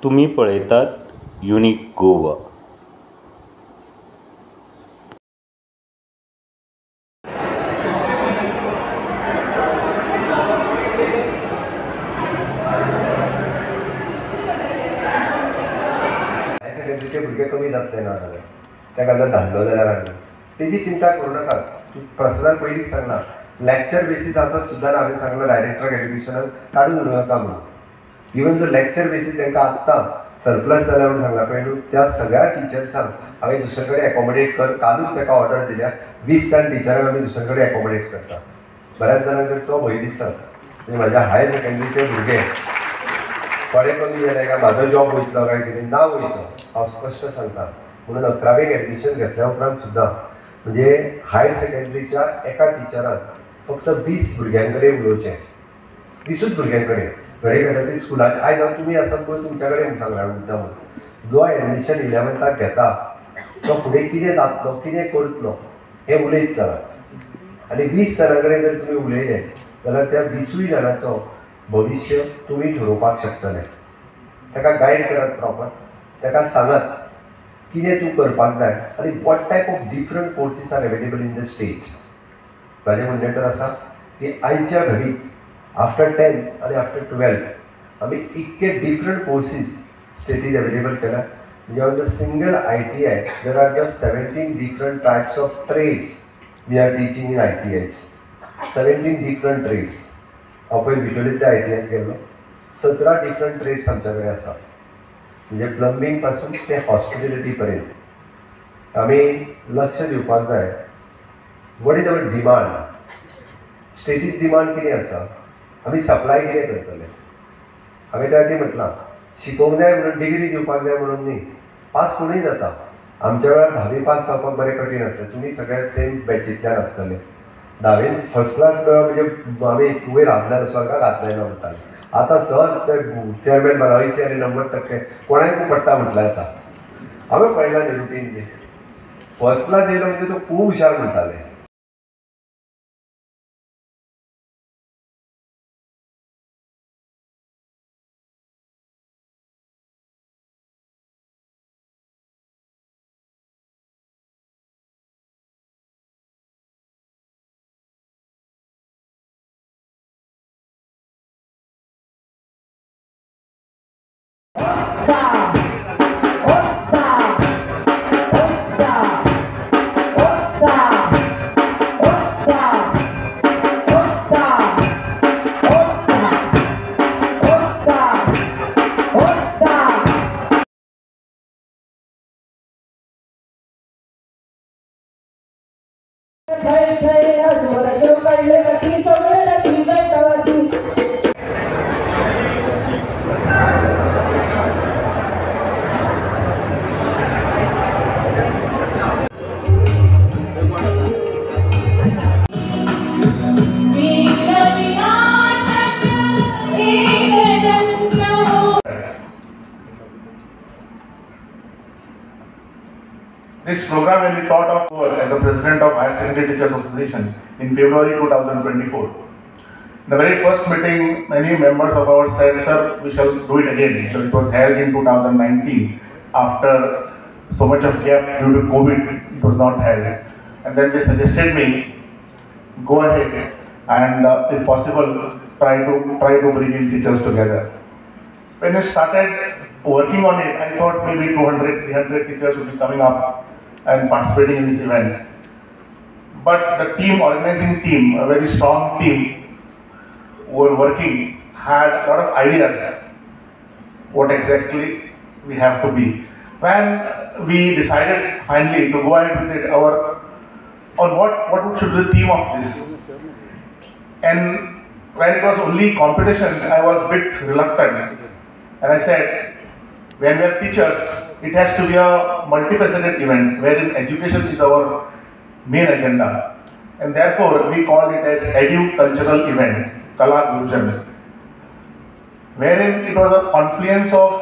तुम्ही पळयतात unique Goa. Higher सेकंडरीचे भुरगे कमी जातले ना जाल्यार तेका जर धाडलो जाल्यार आमी तेजी चिंता करूं नाका. प्रसनल पयलींच सांगला लॅक्चर बेसीस आसत सुद्दां हांवें सांगलो डायरेक्टर एड्युकेशनाक काडून उडोवं नाका म्हणून. इवन जो लॅक्चर बेसीस तांकां आत्तां सरप्लस जाला म्हणून सांगला पळय न्हू त्या सगळ्या टिचर्सांक हांवें दुसरे कडेन एकोमोडेट कर. कालूच ताका ऑर्डर दिल्या 20 जाण टिचरांक आमी दुसरे कडेन एकोमोडेट करता. बऱ्याच जाणांक तर तो भंय दिसता म्हणजे म्हाज्या हायर सेकंडरीचे भुरगे थोडे कमी जाले काय म्हाजो जॉब वयतलो काय कितें ना वयतलो हांव स्पश्ट सांगता. म्हणून 11वेक एडमिशन घेतल्या उपरांत सुद्दां म्हणजे हायर सेकंडरीच्या एका टिचराक फक्त 20 भुरग्यां कडेन उलोवचें. 20च भुरग्यां कडेन घडये खातीर स्कुलाचे आयज हांव तुमी आसात पळय तुमच्या कडेन सांगला मुद्दाम जो एडमिशन 11th घेता तो फुडें कितें जातलो कितें करतलो हें उलयत चला. आनी 20 जाणां कडेन जर तुमी उलयले जाल्यार त्या 20 जाणांचो भविश्य तुमी ठरोवपाक शकतले. ताका गायड करात प्रॉपर. ताका सांगात कितें तूं करपाक जाय आनी what type of different courses are available in the state. म्हाजें म्हणणें तर आसा की आयच्या घडीक आफ्टर 10th आनी आफ्टर 12th आमी इतके डिफरंट कोर्सीस स्टेटीन अवेलेबल केला. म्हणजे on the single ITI there are just 17 different types of trades we are teaching in ITIs. 17 different trades. हांव पळय भितोरीच्या ITIs गेल्लो 17 डिफरंट ट्रेड्स आमच्या कडेन आसा. म्हणजे प्लंबींग पासून ते हॉस्पिटॅलिटी पर्यंत आमी लक्ष दिवपाक जाय. What is our demand. Static demand कितें आसा आमी सप्लाय कितें करतले. हांवें त्या खातीर म्हटलां शिकोवंक जाय म्हणून डिग्री दिवपाक जाय म्हणून न्ही. पास कोणूय जाता. आमच्या वेळार 10वी पास जावपाक बरें कठीण आसलें. तुमी सगळे सेम बॅचींतल्यान आसतले. 10वीन फर्स्ट क्लास म्हणजे आमी वयर हातल्यार स्वर्गाक हातले ना म्हणटाले. आतां सहज ते चेअरमॅन 12वीचे आनी 90% कोणाकूय पडटा म्हटल्यार येता. हांवें पळयलां न्ही रुटीन तें फर्स्ट क्लास येयलो म्हणजे तो खूब हुशार म्हणटाले. This program will be thought of as the president of Higher Secondary Teachers Association in February 2024. In the very first meeting, many members of our said, "Sir, we shall do it again." So it was held in 2019. After so much of gap due to COVID, it was not held. And then they suggested me, go ahead and, if possible, try to bring in teachers together. When I started working on it, I thought maybe 200, 300 teachers would be coming up and participating in this event. But the team, organizing team, a very strong team, who were working, had a lot of ideas what exactly we have to be. When we decided finally to go ahead with it, what should be the theme of this? And when it was only competition, I was a bit reluctant. And I said, when we are teachers, it has to be a multifaceted event wherein education is our main agenda. And therefore, we call it as Edu-Cultural Event, Kala Gurujan, wherein it was a confluence of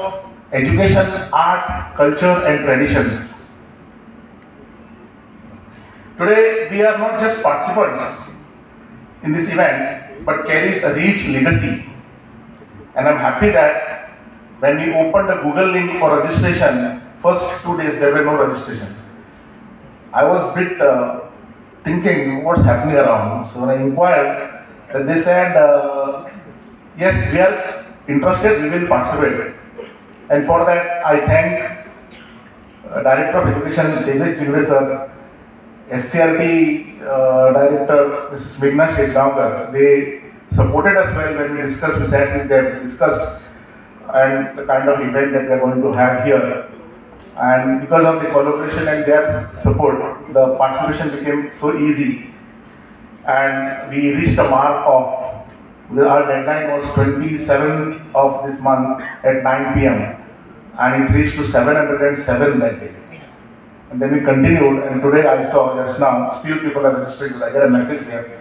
education, art, culture and traditions. Today, we are not just participants in this event, but carries a rich legacy. And I'm happy that when we opened the Google link for registration, first 2 days there were no registrations. I was a bit thinking what's happening around. So when I inquired, they said, yes, we are interested, we will participate. And for that, I thank Director of Education, Tejas Jingre sir, SCRT Director, Mrs. Meghna Sheshgaonkar. They supported us well when we discussed, we sat with them, we discussed and the kind of event that we are going to have here. And because of the collaboration and their support, the participation became so easy. And we reached a mark of, our deadline was 27th of this month at 9 p.m. And it reached to 707 that day. And then we continued, and today I saw just now, still people are registering, I get a message here.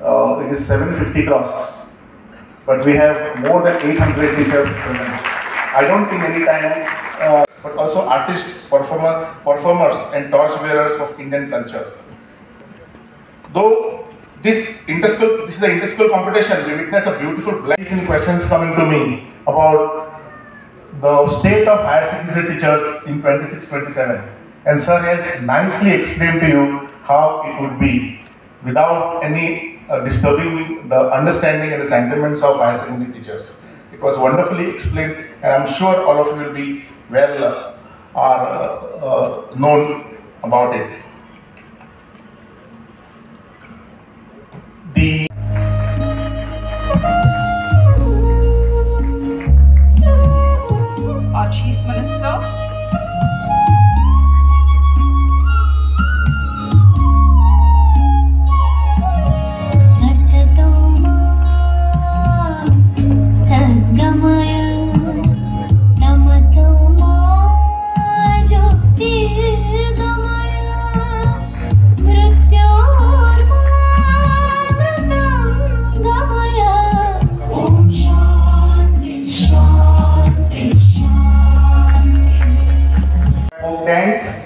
It is 750 crosses. But we have more than 800 teachers present. I don't think any time, but also artists, performers and torchbearers of Indian culture. Though this is the inter-school competition, we witness a beautiful blend. Questions coming to me about the state of higher secondary teachers in 26-27. And sir has nicely explained to you how it would be without any disturbing the understanding and the sentiments of higher secondary teachers. It was wonderfully explained, and I'm sure all of you will be well known about it. Our Chief Minister,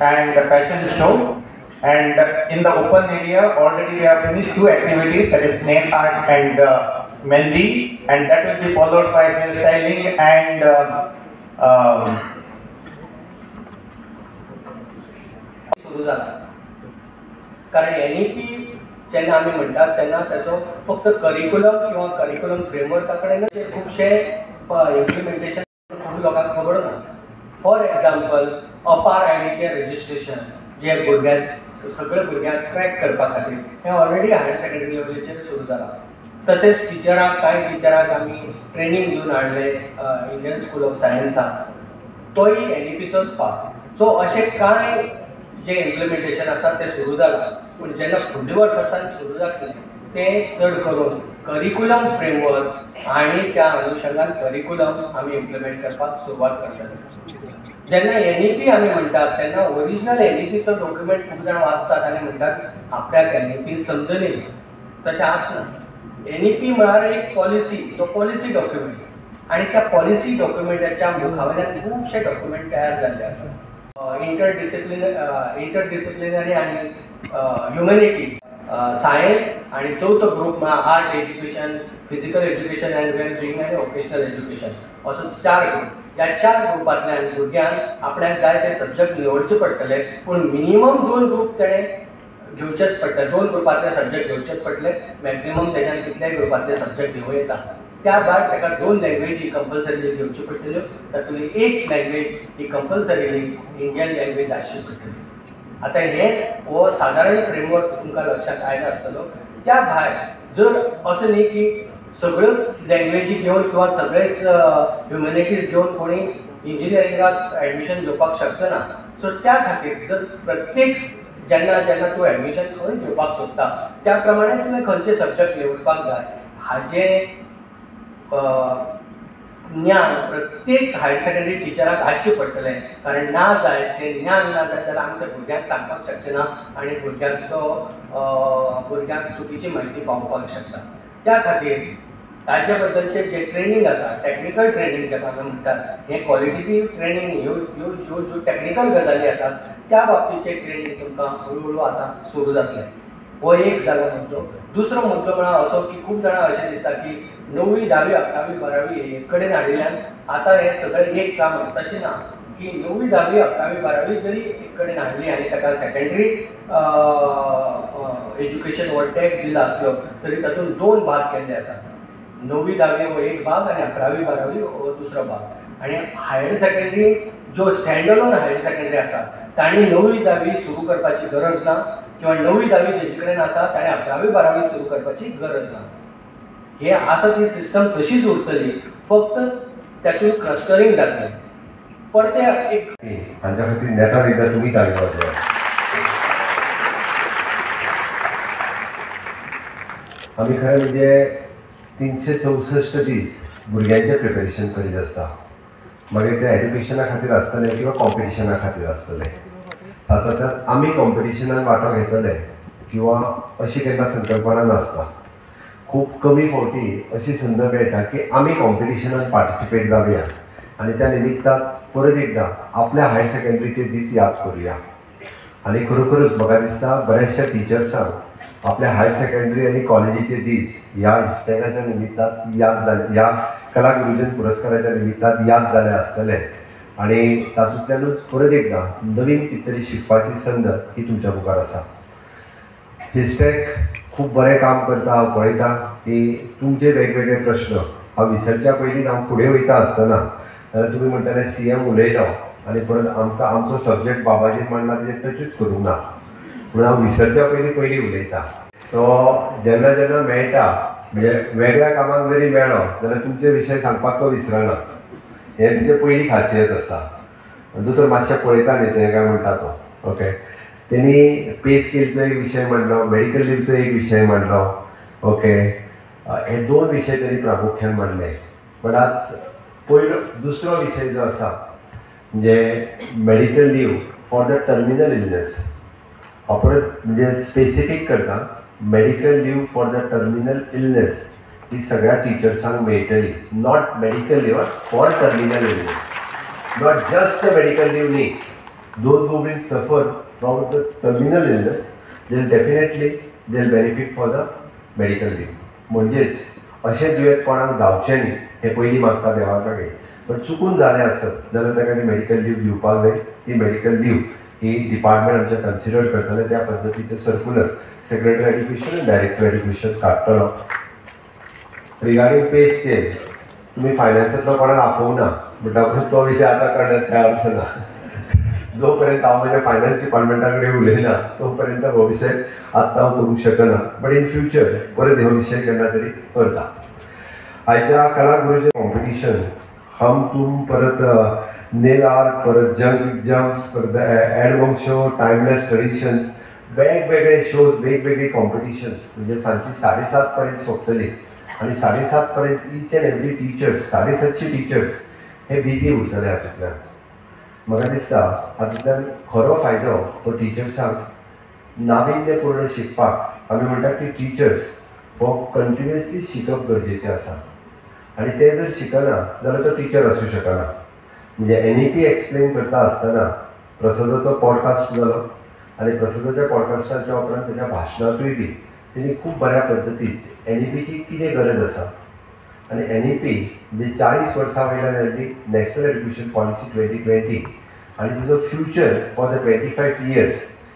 and the fashion show, and in the open area already we have finished 2 activities, that is nail art and Mendi, and that will be followed by hairstyling and सुरू झाला. कारण NEP जेन्ना आमी म्हणटात तेन्ना ताचो फक्त curriculum किंवा करिक्युलम फ्रेमवर्का कडेन खुबशे इम्प्लिमेंटेशन खूब लोकांक खबर ना. फॉर एग्जाम्पल अपार आयडीचें रजिस्ट्रेशन जे भुरग्यांक सगळ्या भुरग्यांक ट्रॅक करपा खातीर हें ऑलरेडी हायर सेकंडरी लेवलीचेर सुरू जालां. तशेंच टिचरांक कांय टिचरांक आमी ट्रेनींग दिवन हाडले इंडियन स्कूल ऑफ सायन्साक, तोय NEPचोच पार्ट. सो अशें कांय जे इम्प्लिमेंटेशन आसा तें सुरू जालां, पूण जेन्ना फुडल्या वर्सासान सुरू जातलें तें चड करून करिक्युलम फ्रेमवर्क आनी त्या अनुशंगान करिक्युलम आमी इम्प्लिमेंट करपाक सुरवात करतले. जेन्ना NEP आमी म्हणटात तेन्ना ओरिजिनल NEPचो डॉक्युमेंट खूब जाण वाचतात आनी म्हणटात आपल्याक NEP समजली. तशें आसना. NEP म्हळ्यार एक पॉलिसी, तो पॉलिसी डॉक्युमेंट, आनी त्या पॉलिसी डॉक्युमेंटाच्या मुखावयल्यान खुबशे डॉक्युमेंट तयार जाल्ले आसात. इंटरडिसिप्लिनरी आनी ह्युमॅनिटीज, सायन्स आनी चवथो ग्रूप म्हळ्यार art education, physical education and well being आनी वोकेशनल एज्युकेशन, असो 4 ग्रूप. ह्या 4 ग्रुपांतल्यान भुरग्यांक आपल्याक जाय ते सब्जेक्ट निवडचे पडटले, पूण मिनिमम 2 ग्रूप तेणें घेवचेच पडटले. 2 ग्रुपांतले सब्जेक्ट घेवचेच पडटले. मॅक्झिमम तेच्यान कितलेय ग्रुपांतले सब्जेक्ट घेवं येता. त्या भायर ताका 2 लँग्वेजी कंपल्सरी घेवच्यो पडटल्यो. तातूंतली एक लँग्वेज ही कंपल्सरीली इंडियन लँग्वेज आसची पडटली. आतां हो सादारण फ्रेमवर्क तुमकां लक्षांत आयला आसतलो. त्या भायर जर असं न्ही की सगळ्यो लँग्वेजी घेवन किंवा सगळेच ह्युमॅनिटीज घेवन कोणी इंजिनियरिंगाक एडमिशन घेवपाक शकचो ना. सो त्या खातीर जर प्रत्येक जेन्ना तूं एडमिशन खंय घेवपाक सोदता त्या प्रमाणे तुवें खंयचे सब्जेक्ट निवडपाक जाय हाजें ज्ञान प्रत्येक हायर सेकंडरी टिचराक आसचें पडटलें. कारण ना जाय तें ज्ञान ना जाल्यार आमी त्या भुरग्यांक सांगपाक शकचे ना आनी भुरग्यांक चुकीची म्हायती पावोवपाक शकता. त्या खातीर ताजे बद्दलचे जे ट्रेनींग आसा, टॅक्निकल ट्रेनींग जाका आमी म्हणटात, हें क्वॉलिटेटीव ट्रेनींग, ह्यो टॅक्निकल गजाली आसात त्या बाबतीचें ट्रेनींग तुमकां हळू आतां सुरू जातलें. हो एक जालो मुद्दो. दुसरो मुद्दो म्हळ्यार असो की खूब जाणां अशें दिसता की 9वी 10वी 11वी 12वी एक कडेन हाडिल्ल्यान आतां हें सगळें एक काम तशें ना की 9वी 10वी 11वी 12वी जरी एक कडेन हाडली आनी ताका सेकंडरी एज्युकेशन हो टॅग दिला आसलो तरी तातूंत 2 भाग केल्ले आसात. 9वी 10वी हो एक भाग आनी 11वी 12वी हो दुसरो भाग. आनी हायर सेकंडरी ज्यो स्टँड अलोन हायर सेकंडरी आसा तांणी 9वी 10वी सुरू करपाची गरज ना किंवा 9वी 10वी जेचे कडेन आसा ताणें 11वी 12वी सुरू करपाची गरज ना. हे आसा ती सिस्टम तशीच उरतली, फक्त तातूंत क्लस्टरींग जातलें. परते एक हांच्या खातीर नेटान एकदां तुमी ताळी वाजवा. आमी खरें म्हणजे 364 दीस भुरग्यांचें प्रिपेरेशन करीत आसता. मागीर ते एड्युकेशना खातीर आसतलें किंवा कॉम्पिटिशना खातीर आसतलें. तातूंत आमी कॉम्पिटिशनान वांटो घेतले किंवा अशी केन्ना संकल्पना नासता. खूब कमी फावटी अशी संद मेळटा की आमी कॉम्पिटिशनान पार्टिसिपेट जावया आनी त्या निमित्तान परत एकदां आपल्या हायर सेकंडरीचे दीस याद करुया. आनी खरोखरच म्हाका दिसता बऱ्याचशा टिचर्सांक आपल्या हायर सेकंडरी आनी कॉलेजीचे दीस ह्या इस्टेगाच्या निमित्तान याद जाले, ह्या कला गुरुजन पुरस्काराच्या निमित्तान याद जाले आसतले. आनी तातूंतल्यानूच परत एकदां नवीन कितें तरी शिकपाची संद ही तुमच्या मुखार आसा. हिस्टेक खूब बरें काम करता. हांव पळयता की तुमचे वेगवेगळे प्रश्न हांव विसरच्या पयलीं हांव फुडें वयता आसतना जाल्यार तुमी म्हणटाले CM उलयलो आनी परत आमकां आमचो सब्जेक्ट बाबाजीन म्हणला तेजेर टचूच करूंक ना. म्हणून हांव विसरच्या पयलीं उलयता. तो जेन्ना जेन्ना मेळटा म्हणजे वेगळ्या कामाक जरी मेळ्ळो जाल्यार तुमचे विशय सांगपाक तो विसरना. हें तुजें पयली खासियत आसा. दोतोर मातशें पळयता न्ही तें काय म्हणटा तो. ओके, तेणी पे स्केलचो एक विशय मांडलो, मेडिकल लिव्हचो एक विशय मांडलो. ओके, हे 2 विशय तरी प्रामुख्यान मांडले. पण आज पयलो दुसरो विशय जो आसा म्हणजे medical leave for the terminal illness. हांव परत म्हणजे स्पेसिफीक करता, medical leave for the terminal illness ही सगळ्या टिचर्सांक मेळटली. Not medical leave for terminal illness, not just a medical leave न्ही. Those who will suffer from the terminal illness, they'll definitely benefit for the medical leave. म्हणजेच अशें दुयेंत कोणाक जावचें न्ही हें पयलीं मागता देवा कडेन. पण चुकून जालें आसत जाल्यार ताका ती मेडिकल लीव दिवपाक जाय. ती मेडिकल लीव ही डिपार्टमेंट आमचे कन्सिडर करतले. त्या पद्दतीचे सर्क्युलर सेक्रेटरी एड्युकेशन आनी डायरेक्टर एड्युकेशन काडटलो. रिगार्डींग पे स्केल तुमी फायनान्सांतलो कोणाक आफोवं ना म्हणटा तो विशय आतां करण्यात कांय अर्थ ना. जोपर्यंत हांव म्हज्या फायनान्स डिपार्टमेंटा कडेन उलयना तोपर्यंत हो विशय आतां हांव करूंक शकना. बट इन फ्युचर परत हो विशय केन्ना तरी करता. आयच्या कला गुरुजन कॉम्पिटिशन हम तुम परत नेल आर्ट परत जम्प्स परत एडवॉन्स शो टायमलेस ट्रेडिशन्स वेगवेगळे शोज वेगवेगळी कॉम्पिटिशन्स म्हणजे सांजची 7:30 पर्यंत सोंपतली. आनी 7:30 पर्यंत each end every teachers 7:30 teachers हे बिजी उरतले. हातूंतल्यान म्हाका दिसता हातूंतल्यान खरो फायदो तो टिचर्सांक नाविन्यपूर्ण शिकपाक. आमी म्हणटा की टिचर्स हो कंटिन्युअसली शिकप गरजेचें आसा आनी ते जर शिकना जाल्यार तो टिचर आसूं शकना. म्हणजे NEP एक्सप्लेन करता आसतना प्रसादाचो पॉडकास्ट जालो आनी प्रसादाच्या पॉडकास्टाच्या उपरांत तेच्या भाशणांतूय बी तेणी खूब बऱ्या पद्दतीन NEPची कितें गरज आसा आनी NEP म्हणजे 40 वर्सां वयल्यान जाल्ली नॅशनल एड्युकेशन पॉलिसी 2020 आनी तिजो फ्युचर फॉर द 25 years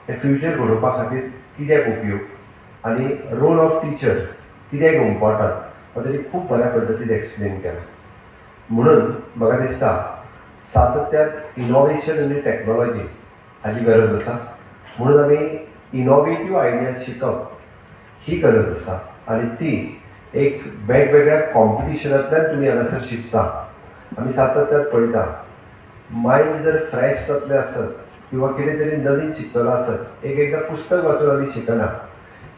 हे फ्युचर घडोवपा खातीर कित्याक उपयोग आनी रोल ऑफ टिचर कित्याक इम्पॉर्टंट हो तरी खूब बऱ्या पद्दतीन एक्सप्लेन केला. म्हणून म्हाका दिसता सातत्यान इनोवेशन आनी टॅक्नोलॉजी हाची गरज आसा. म्हणून आमी इनोवेटीव आयडियाज शिकप ही गरज आसा आनी ती एक वेगवेगळ्या कॉम्पिटिशनांतल्यान तुमी हांगासर शिकता. आमी सातत्यान पळयता मायंड जर फ्रेश जातलें आसत किंवा कितें तरी नवीन शिकतलो आसत एकदां पुस्तक वाचून आमी शिकना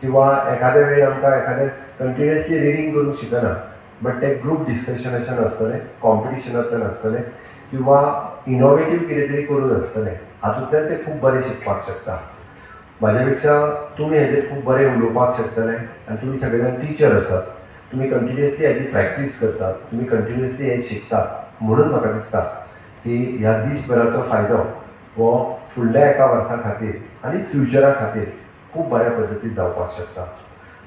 किंवा एखाद्या वेळी आमकां एखादें कंटिन्युअसली रिडींग करूंक शिकना. बट ते ग्रूप डिस्कशनाच्यान आसतलें, कॉम्पिटिशनांतल्यान आसतलें किंवा इनोवेटीव कितें तरी करून आसतलें. हातूंतल्यान ते खूब बरें शिकपाक शकता. म्हाज्या पेक्षा तुमी हेजेर खूब बरें उलोवपाक शकतले आनी तुमी सगळे जाण टिचर आसात. तुमी कंटिन्युअसली हेजी प्रॅक्टीस करतात, तुमी कंटिन्युअसली हे शिकतात. म्हणून म्हाका दिसता की ह्या दीसभराचो फायदो हो फुडल्या एका वर्सा खातीर आनी फ्युचरा खातीर खूब बऱ्या पद्दतीन जावपाक शकता.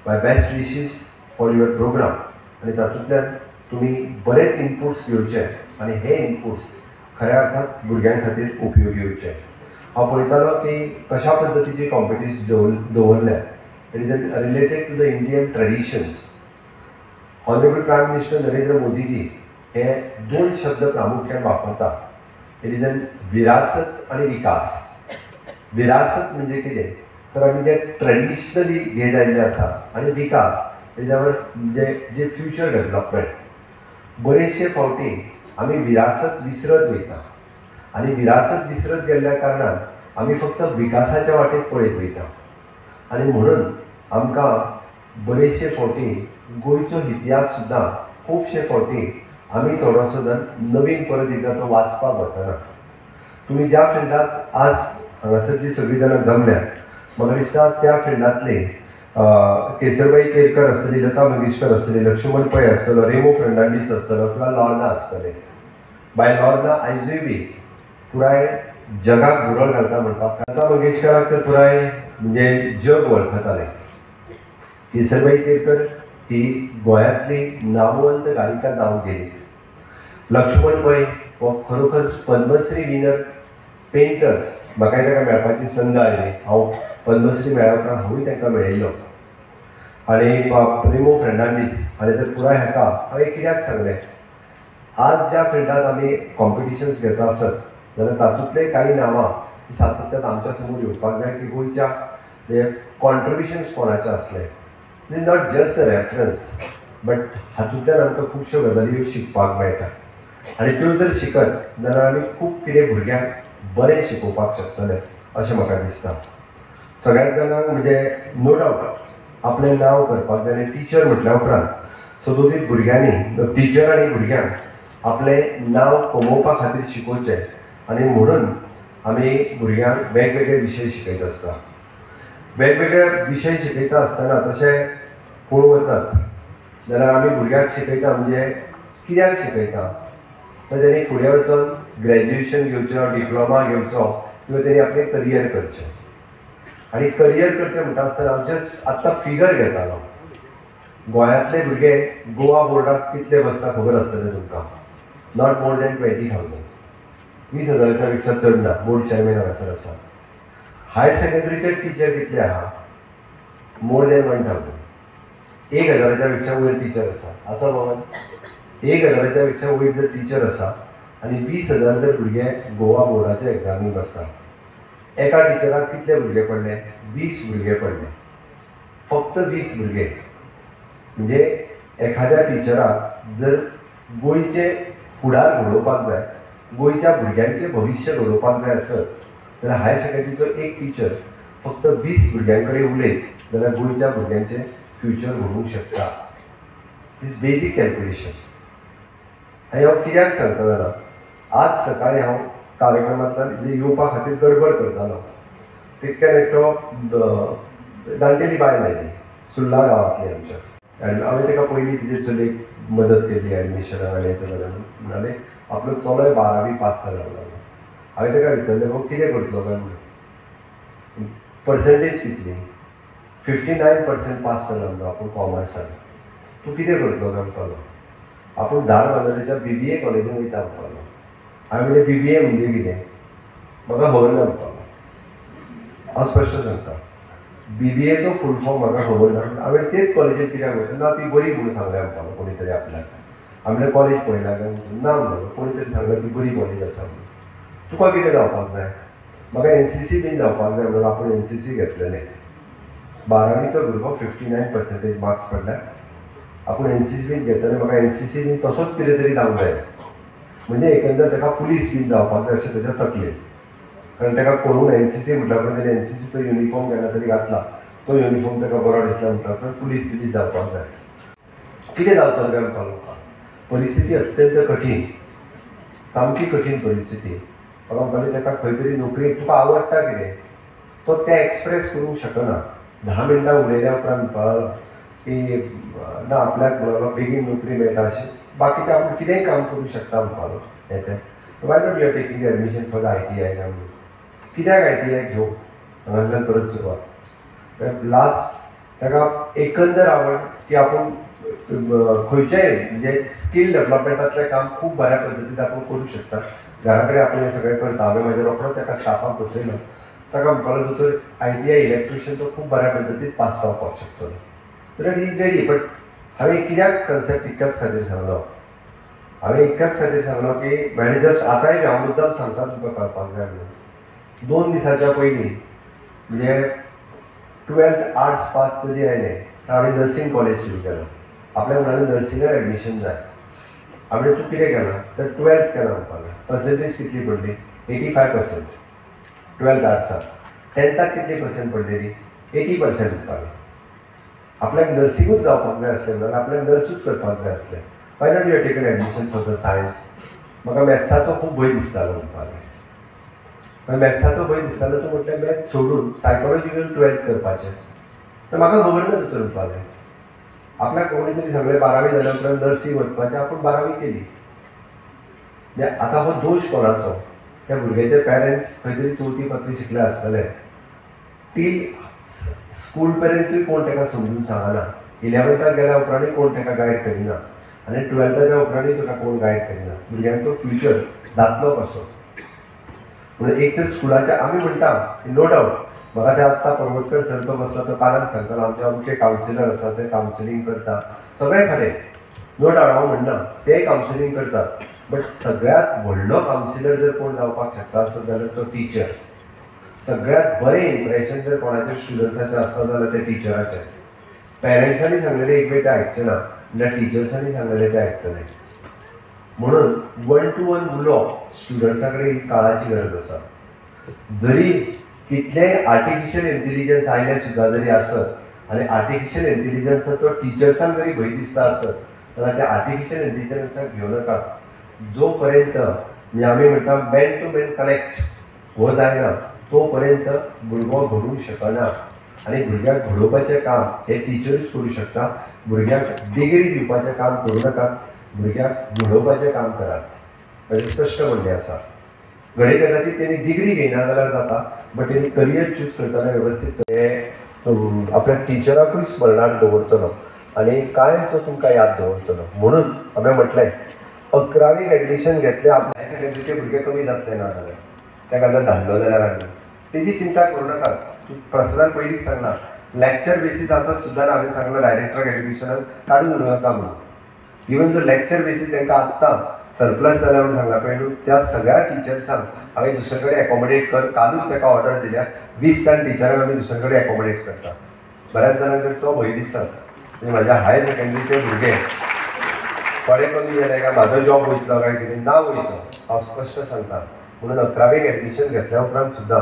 My best wishes for your programme आनी तातूंतल्यान तुमी बरेच इनपुट्स घेवचे आनी हे इनपुट्स खऱ्या अर्थात भुरग्यां खातीर उपयोगी येवचे. हांव पळयतालो की कशा पद्दतीची कॉम्पिटिशन दवरल्या it is related to the Indian traditions. Honourable prime minister Narendra Modiji हे 2 शब्द प्रामुख्यान वापरता. इट इज एन विरासत आनी विकास. विरासत म्हणजे कितें तर आमी जे ट्रेडिशनली घेत आयिल्ले आसा आनी विकास इज आवर जे फ्युचर डेव्हलपमेंट. बरेचशे फावटी आमी विरासत विसरत वयता आनी विरासत विसरत गेल्ल्या कारणान आमी फक्त विकासाच्या वाटेक पळयत वयता आनी म्हणून आमकां बरेचशे फावटी गोंयचो इतिहास सुद्दां खुबशे फावटी आमी थोडो सुद्दां नवीन परत एकदां तो वाचपाक वचना. तुमी ज्या फिल्डांत आज हांगासर जी सगळीं जाणां जमल्यात म्हाका दिसता त्या फिल्डांतले केसरबाई केरकर आसतली, लता मंगेशकर आसतली, लक्ष्मण पै आसतलो, रेमो फर्नांडीस आसतलो किंवा लॉर्ना आसतले. बाय लॉर्ना आयजूय बी पुराय जगाक बुरळ घालता म्हणपाक. लता मंगेशकराक तर पुराय म्हणजे जग वळखताले. केसरबाई केरकर ही गोंयांतली नामवंत गायिका जावन गेली. लक्ष्मण पै हो खरोखर पद्मश्री विनर पेंटर्स. म्हाकाय ताका मेळपाची संद आयली. हांव पद्मश्री मेळ्ळ्या उपरांत हांवूय तांकां मेळयिल्लो. आनी रेमो फर्नांडीस हांवें तर पुराय हाका हांवें कित्याक सांगलें आज ज्या फिल्डांत आमी कॉम्पिटिशन्स घेता आसत जाल्यार तातूंतले कांय नांवां सातत्यान आमच्या समोर येवपाक जाय की गोंयच्या कॉन्ट्रिब्युशन्स कोणाचे आसले. It is not just a reference but हातूंतल्यान आमकां खुबश्यो गजाली शिकपाक मेळटा आनी त्यो जर शिकत जाल्यार आमी खूब कितें भुरग्यांक बरें शिकोवपाक शकतले अशें म्हाका दिसता. सगळ्याच जाणांक म्हणजे नो डावट आपलें नांव करपाक जाय. आनी टिचर म्हटल्या उपरांत सदोदीत भुरग्यांनी टिचर आनी भुरग्यांक आपलें नांव कमोवपा खातीर शिकोवचें आनी म्हणून आमी भुरग्यांक वेगवेगळे विशय शिकयत आसता. वेगवेगळे विशय शिकयता आसतना तशें पळोवंक वचत जाल्यार आमी भुरग्यांक शिकयता म्हणजे कित्याक शिकयता तर तेणी फुडें वचून ग्रॅज्युएशन घेवचें, डिप्लोमा घेवचो किंवा तेणी आपलें करियर करचें. आनी करियर करचें म्हणटा आसतना हांव जस्ट आत्तां फिगर घेतालो. गोंयांतले भुरगे गोवा बोर्डाक कितले बसता खबर आसतलें तुमकां. Not more than 20,000. 20,000च्या पेक्षा चड ना. बोर्ड चॅरमॅन हांगासर आसा. हायर सेकंडरीचे टिचर कितले आहा मोर दॅन 1,000. 1,000च्या पेक्षा वयर टिचर आसा बाबा. 1,000च्या पेक्षा वयर जर टिचर आसा आनी 20,000 जर भुरगे गोवा बोर्डाच्या एग्जामी बसता. एका टिचराक कितले भुरगे पडले 20 भुरगे पडले. फक्त 20 भुरगे. म्हणजे एखाद्या टिचराक जर गोंयचे फुडार घडोवपाक जाय, गोंयच्या भुरग्यांचें भविश्य घडोवपाक जाय आसत जाल्यार हायर सेकंडरीचो एक टीचर फक्त 20 भुरग्यां कडेन उलयत जाल्यार गोंयच्या भुरग्यांचें फ्युचर घडोवंक शकता. दीस बेजीक कॅल्क्युलेशन. आनी हांव कित्याक सांगता जाल्यार आज सकाळीं हांव कार्यक्रमांतल्यान येवपा खातीर गडबड करतालो. तितक्यान एकटो जाणटेली बायल आयली सुर्ला गांवांतली आमच्या. आनी हांवें ताका पयलीं तिजे चलयेक मदत केली एडमिशनाक आनी येता जाल्यार म्हणाले आपलो चलोय 12वी पास जालो लागलो. हांवें ताका विचारलें बाबा कितें करतलो काय म्हणून. पर्संटेज कितली 59% पास जालो म्हणलो आपूण कॉमर्सान. तूं कितें करतलो काय म्हणपालो. आपूण धारबांदोडेच्या BBA कॉलेजीन वयता म्हणपालो. हांवें म्हणलें BBA म्हणजे कितें म्हाका खबर ना म्हणपालो. हांव स्पश्ट सांगता BBAचो फूल फॉर्म म्हाका खबर ना. हांवें तेच कॉलेजीन कित्याक वयता ना ती बरी म्हणून सांगलें म्हणपालो कोणी तरी आपल्याक. हांवें कॉलेज पळयला काय ना म्हणलो कोणी तरी सांगलें ती बरी कॉलेज आसा म्हणून. तुका कितें जावपाक जाय म्हाका NCC बीन जावपाक जाय म्हणून आपूण NCC घेतलेलें. 12वीचो भुरगो 59% मार्क्स पडल्या. आपूण NCC बीन घेतलेलें. म्हाका NCC बीन तसोच कितें तरी जावंक जाय म्हणजे एकंदर ताका पुलीस बीन जावपाक जाय अशें ताच्या तकलेन. कारण ताका कोणून NCC म्हटल्या उपरांत ताणें NCCचो युनिफॉर्म केन्ना तरी घातला. तो युनिफॉर्म ताका बरो दिसला म्हणटा उपरांत पुलीस बिलीस जावपाक जाय. कितें जावतलें काय म्हणपालो. परिस्थिती अत्यंत कठीण. सामकी कठीण परिस्थिती. म्हाका म्हणटाली ताका खंय तरी नोकरी तुका आवडटा कितें तो तें एक्सप्रेस करूंक शकना. 10 मिनटां उलयल्या उपरांत म्हणपालो की ना आपल्याक म्हणलो बेगीन नोकरी मेळटा अशें बाकीचें आपूण कितेंय काम करूंक शकता म्हणपालो. येते why not you are taking admission for the ITI काय म्हणून. कित्याक ITI घेवं हांगांतल्यान परत सुरवात. लास्ट ताका एकंदर आवड की आपूण खंयचेय म्हणजे स्कील डेव्हलपमेंटातलें काम खूब बऱ्या पद्दतीन आपण करूं शकता. घरा कडेन आपण हें सगळें करता. हांवें म्हाजे रोखडोच एका स्टाफाक बसयलो, ताका म्हणपाक लागलो तर ITI इलेक्ट्रिशियन तो खूब बऱ्या पद्दतीन पास जावपाक शकतलो. तर इज रेडी. बट हांवें कित्याक कन्सेप्ट इतक्याच खातीर सांगलो, हांवें इतक्याच खातीर सांगलो की मॅनेजर्स आतांय हांव मुद्दाम सांगता तुमकां कळपाक जाय म्हणून 2 दिसांच्या पयलीं म्हणजे 12th आर्ट्स पास जरी आयलें तर हांवें नर्सींग कॉलेज सुरू केलो. आपल्या मुलांनी नर्सिंगार एडमिशन जाय. हांवें तूं कितें केलां तर 12th केलां म्हणपाक. पर्सेंटेज कितली पडली? 85%. 12th आर्ट्साक. 10थाक कितली पर्सेंट पडलेली? 80% म्हणपाक. आपल्याक नर्सिंगूच जावपाक जाय आसलें जाल्यार आपल्याक नर्सूच करपाक जाय आसलें. Y not you taken admission for the science? म्हाका मॅथ्साचो खूब भंय दिसतालो म्हणपाक. मॅथ्साचो भंय दिसतालो तूं म्हटलें मॅथ्स सोडून सायकोलॉजिकल 12th करपाचें. तर म्हाका खबर ना तर म्हणपाक. आपल्याक कोणी तरी सांगलें 12वी जाल्या उपरांत नर्सींग वचपाचें. आपूण 12वी केली. म्हणजे आतां हो दोश कोणाचो? त्या भुरग्याचे पेरंट्स खंय तरी 4थी 5वी शिकले आसतले. टील स्कूल पर्यंतूय कोण ताका समजून सांगना. 11थाक गेल्या उपरांतूय कोण ताका गायड करिना आनी 12थाच्या उपरांतूय ताका कोण गायड करिना. भुरग्यांचो फ्युचर जातलो कसो? म्हणून एक तर स्कुलाच्या आमी म्हणटा नो डावट. म्हाका ते आत्तां पर्वतकर सर तो बसला तो कानाक सांगतालो आमचे अमके कावन्सिलर आसा ते कावन्सिलींग करता. सगळें खरें. नो डावट हांव म्हणना तेय कावन्सिलींग करतात. बट सगळ्यांत व्हडलो कावन्सिलर जर कोण जावपाक शकता आसत जाल्यार तो टिचर. सगळ्यांत बरें इम्प्रेशन जर कोणाचें स्टुडंट्साचें आसता जाल्यार ते टिचराचें. पेरंट्सांनी सांगलेलें एक वेळ ते आयकचे ना, ना टिचर्सांनी सांगलेलें ते आयकतले. म्हणून 1-to-1 उलोवप स्टुडंट्सा कडेन ही काळाची गरज आसा. जरी कितलेंय आर्टिफिशियल इंटेलिजन्स आयलें सुद्दां जरी आसत आनी आर्टिफिशियल इंटेलिजन्साचो टिचर्सांक जरी भंय दिसता आसत जाल्यार त्या आर्टिफिशियल इंटेलिजन्साक घेवं नाका. जो पर्यंत म्हणजे आमी म्हणटा मॅन टू मॅन कनेक्ट हो जायना तो पर्यंत भुरगो घडूंक शकना. आनी भुरग्याक घडोवपाचें काम हे टिचर्स करूं शकता. भुरग्याक डिग्री दिवपाचें काम करूं नाकात. भुरग्याक घडोवपाचें काम करात. म्हणजे स्पश्ट म्हणणें आसा. घडये कदाचित तेणी डिग्री घेयना जाल्यार जाता बट तेणी करियर चूज करतना वेवस्थीत हे आपल्या टिचराकूय स्मरणांत दवरतलो आनी कायम तो तुमकां याद दवरतलो. म्हणून हांवें म्हटलें 11वीक एडमिशन घेतलें आपल्या हायर सेकंड्रीचे भुरगे कमी जातले ना जाल्यार ताका जर धाडलो जाल्यार आमी तेजी चिंता करूं नाकात. प्रसनान पयलींच सांगला लॅक्चर बेसीस आसत सुद्दां हांवें सांगलो डायरेक्टर एडमिशनाक काडून उडोवं नाका म्हणून. इवन जो लॅक्चर बेसीस तांकां आत्तां सरप्लस जाल्या म्हणून सांगला पळय त्या सगळ्या टिचर्सांक हांवें दुसरे कडेन एकोमोडेट कर. कालूच ताका ऑर्डर दिल्या 20 जाण टिचरांक आमी दुसरे कडेन एकोमोडेट करता. बऱ्याच जाणांक जर तो भंय दिसता म्हणजे म्हाज्या हायर सेकंड्रीचे भुरगे थोडे कमी जाले काय म्हाजो जॉब वयतलो काय कितें ना वयतलो हांव स्पश्ट सांगता. म्हणून 11वीक एडमिशन घेतल्या उपरांत सुद्दां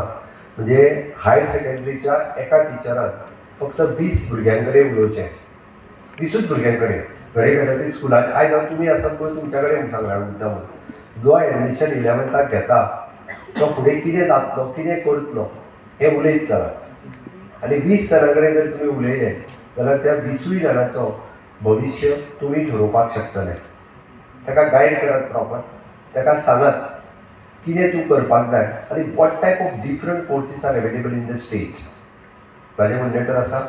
म्हणजे हायर सेकंड्रीच्या एका टिचरान फक्त 20 भुरग्यां कडेन उलोवचें. 20च भुरग्यां कडेन. घडये खातीर स्कुलाचे आयज हांव तुमी आसात पळय तुमच्या कडेन सांगला मुद्दाम. जो एडमिशन 11थाक घेता तो फुडें कितें जातलो कितें करतलो हें उलयत चला. आनी 20 जाणां कडेन जर तुमी उलयले जाल्यार त्या 20 जाणांचो भविश्य तुमी ठरोवपाक शकतले. ताका गायड करात प्रॉपर. ताका सांगात कितें तूं करपाक जाय आनी what type of different courses are available in the state. म्हाजें म्हणणें तर आसा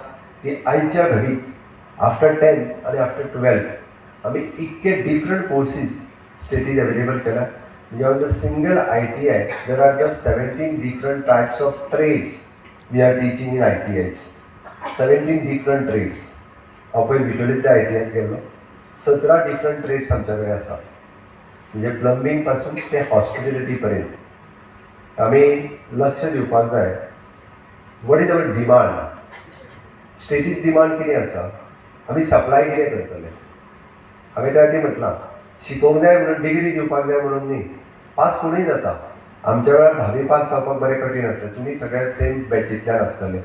की आयच्या घडीक आफ्टर 10th आनी आफ्टर 12th आमी इतके डिफरंट कोर्सीस स्टेटीन अवेलेबल केला. म्हणजे on the single ITI there are just 17 different types of trades we are teaching in ITIs. 17 different trades. हांव पळय भितोरीच्या ITIs गेलो 17 डिफरंट ट्रेड्स आमच्या कडेन आसा. म्हणजे प्लंबींग पासून ते हॉस्पिटॅलिटी पर्यंत आमी लक्ष दिवपाक जाय. What is our demand? Static demand कितें आसा? आमी सप्लाय कितें करतले? हांवें त्या खातीर म्हटलां शिकोवंक जाय म्हणून डिग्री दिवपाक जाय म्हणून न्ही. पास कोणूय जाता. आमच्या वेळार 10वी पास जावपाक बरें कठीण आसलें. तुमी सगळे सेम बॅचींतल्यान आसतले.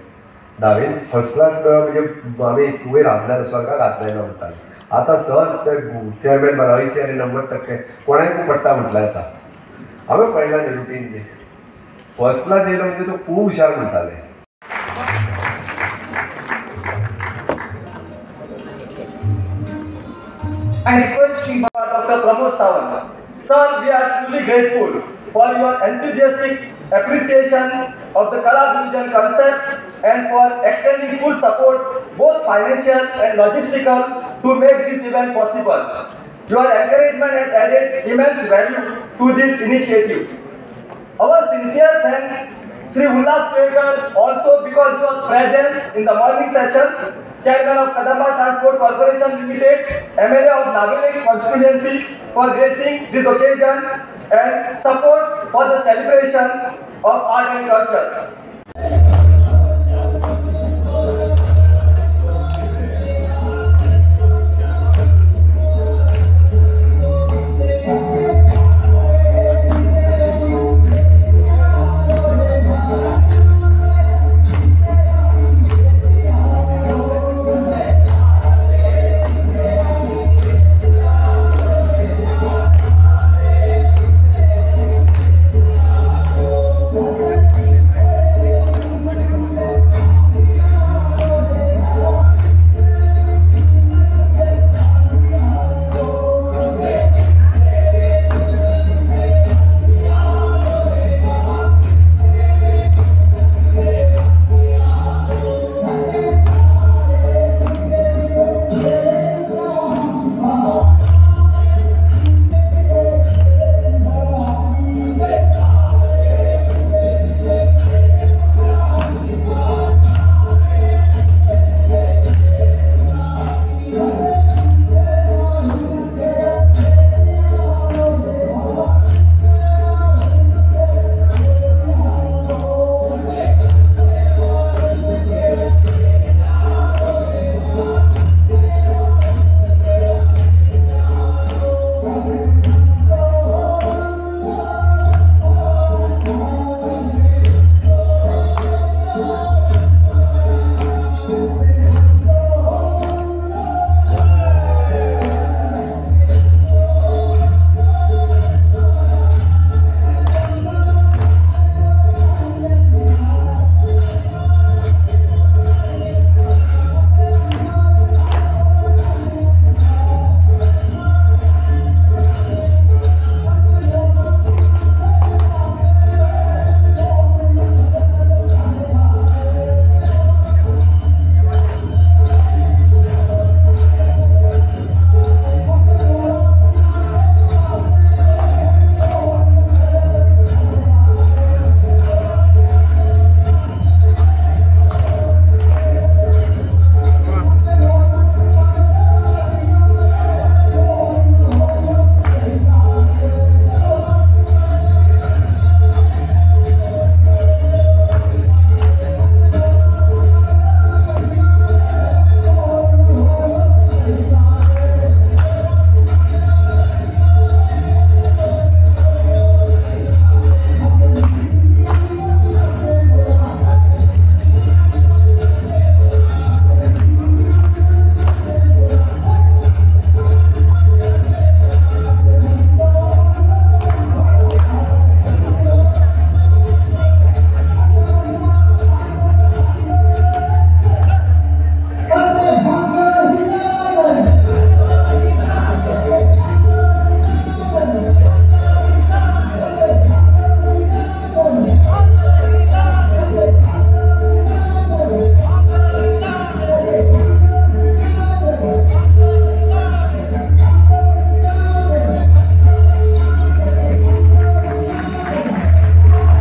10वीन फर्स्ट क्लास म्हणजे आमी तुवें घातल्यार स्वर्गाक घातलें ना म्हणटाले. आतां सहज ते चेअरमॅन 12वीचे आनी 90% कोणाकूय पडटा म्हटल्यार जाता. हांवें पळयलां न्ही रुटीन तें. फर्स्ट क्लास येयलो म्हणजे तो खूब हुशार म्हणटाले. I request Sri Dr. Pramod Sawant. Sir, we are truly grateful for your enthusiastic appreciation of the Kala Division concept and for extending full support, both financial and logistical, to make this event possible. Your encouragement has added immense value to this initiative. Our sincere thanks Sri Ullas Pekar also because he was present in the morning session, Chairman of Kadamba Transport Corporation Limited, MLA of Naveli constituency for gracing this occasion and support for the celebration of art and culture.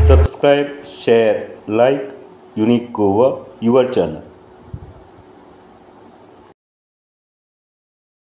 Subscribe, share, like Unique Goa, your channel.